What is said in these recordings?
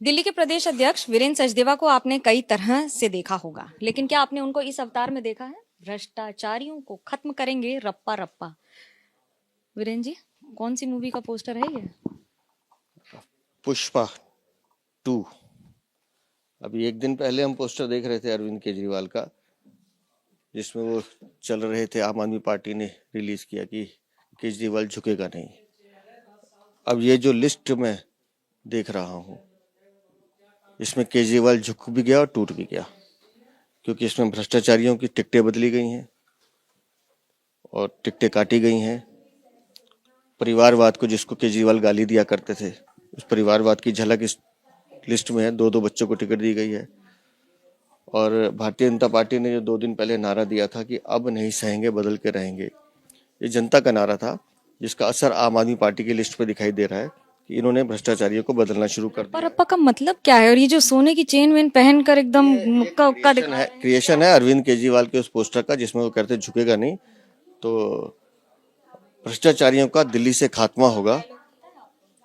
दिल्ली के प्रदेश अध्यक्ष वीरेंद्र सचदेवा को आपने कई तरह से देखा होगा, लेकिन क्या आपने उनको इस अवतार में देखा है? भ्रष्टाचारियों को खत्म करेंगे रप्पा रप्पा। वीरेंद्र जी, कौन सी मूवी का पोस्टर है ये? पुष्पा 2। अभी एक दिन पहले हम पोस्टर देख रहे थे अरविंद केजरीवाल का, जिसमें वो चल रहे थे। आम आदमी पार्टी ने रिलीज किया कि केजरीवाल झुकेगा नहीं। अब ये जो लिस्ट मैं देख रहा हूँ, इसमें केजरीवाल झुक भी गया और टूट भी गया, क्योंकि इसमें भ्रष्टाचारियों की टिकटें बदली गई हैं और टिकटें काटी गई हैं। परिवारवाद को, जिसको केजरीवाल गाली दिया करते थे, उस परिवारवाद की झलक इस लिस्ट में है। 2-2 बच्चों को टिकट दी गई है। और भारतीय जनता पार्टी ने जो 2 दिन पहले नारा दिया था कि अब नहीं सहेंगे, बदल के रहेंगे, ये जनता का नारा था, जिसका असर आम आदमी पार्टी की लिस्ट पर दिखाई दे रहा है कि इन्होंने भ्रष्टाचारियों को बदलना शुरू कर दिया। रप्पा का मतलब क्या है? और ये जो सोने की चेन वेन पहनकर एकदम मुक्का उक्का दिखा रहे हैं। क्रिएशन है अरविंद केजरीवाल के उस पोस्टर का, जिसमें वो कहते झुकेगा नहीं। तो भ्रष्टाचारियों का दिल्ली से खात्मा होगा,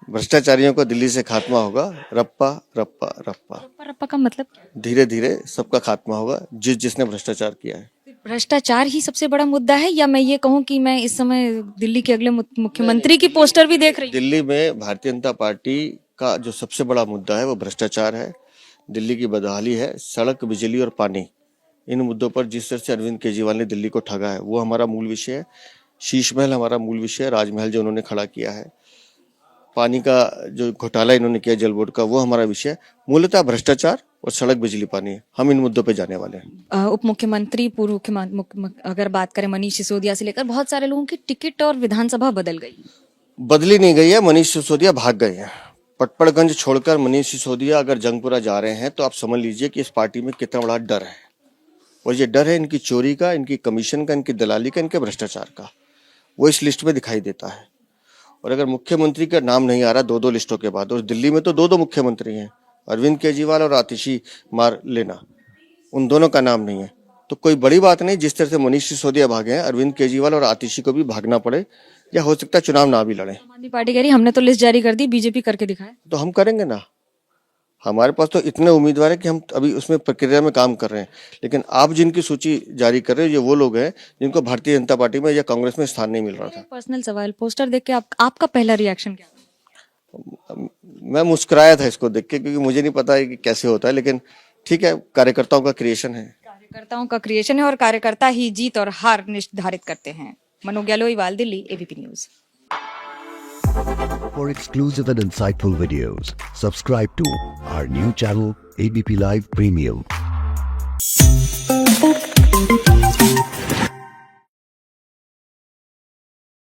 भ्रष्टाचारियों का दिल्ली से खात्मा होगा। रप्पा रप्पा रप्पा, रप्पा का मतलब क्या? धीरे धीरे सबका खात्मा होगा, जिसने भ्रष्टाचार किया है। भ्रष्टाचार ही सबसे बड़ा मुद्दा है, या मैं ये कहूं कि मैं इस समय दिल्ली के अगले मुख्यमंत्री की पोस्टर भी देख रही हूँ? दिल्ली में भारतीय जनता पार्टी का जो सबसे बड़ा मुद्दा है वो भ्रष्टाचार है, दिल्ली की बदहाली है, सड़क, बिजली और पानी। इन मुद्दों पर जिस तरह से अरविंद केजरीवाल ने दिल्ली को ठगा है, वो हमारा मूल विषय है। शीश महल हमारा मूल विषय है, राजमहल जो उन्होंने खड़ा किया है। पानी का जो घोटाला इन्होंने किया जल बोर्ड का, वो हमारा विषय है। मूलतः भ्रष्टाचार और सड़क, बिजली, पानी, हम इन मुद्दों पे जाने वाले हैं। उप मुख्यमंत्री, पूर्व मुख्यमंत्री, अगर बात करें मनीष सिसोदिया से लेकर बहुत सारे लोगों की टिकट और विधानसभा बदल गई। बदली नहीं गई है, मनीष सिसोदिया भाग गए हैं। पटपड़गंज छोड़कर मनीष सिसोदिया अगर जंगपुरा जा रहे हैं, तो आप समझ लीजिए कि इस पार्टी में कितना बड़ा डर है। और ये डर है इनकी चोरी का, इनकी कमीशन का, इनकी दलाली का, इनके भ्रष्टाचार का। वो इस लिस्ट में दिखाई देता है। और अगर मुख्यमंत्री का नाम नहीं आ रहा 2-2 लिस्टों के बाद, और दिल्ली में तो 2-2 मुख्यमंत्री हैं, अरविंद केजरीवाल और आतिशी मार लेना, उन दोनों का नाम नहीं है, तो कोई बड़ी बात नहीं। जिस तरह से मनीष सिसोदिया भागे हैं, अरविंद केजरीवाल और आतिशी को भी भागना पड़े, या हो सकता है चुनाव ना भी लड़े। आम आदमी पार्टी कह रही हमने तो लिस्ट जारी कर दी, बीजेपी करके दिखाए। तो हम करेंगे ना। हमारे पास तो इतने उम्मीदवार है कि हम अभी उसमें प्रक्रिया में काम कर रहे हैं। लेकिन आप जिनकी सूची जारी कर रहे हो, ये वो लोग हैं जिनको भारतीय जनता पार्टी में या कांग्रेस में स्थान नहीं मिल रहा था। पर्सनल सवाल, पोस्टर देख के आपका पहला रिएक्शन क्या था? मैं मुस्कुराया था इसको देख के, क्योंकि मुझे नहीं पता है कि कैसे होता है, लेकिन ठीक है, कार्यकर्ताओं का क्रिएशन है। कार्यकर्ताओं का क्रिएशन है और कार्यकर्ता ही जीत और हार निर्धारित करते हैं। Manu Gahloiwal, Delhi, ABP News. For exclusive and insightful videos, subscribe to our new channel ABP Live Premium.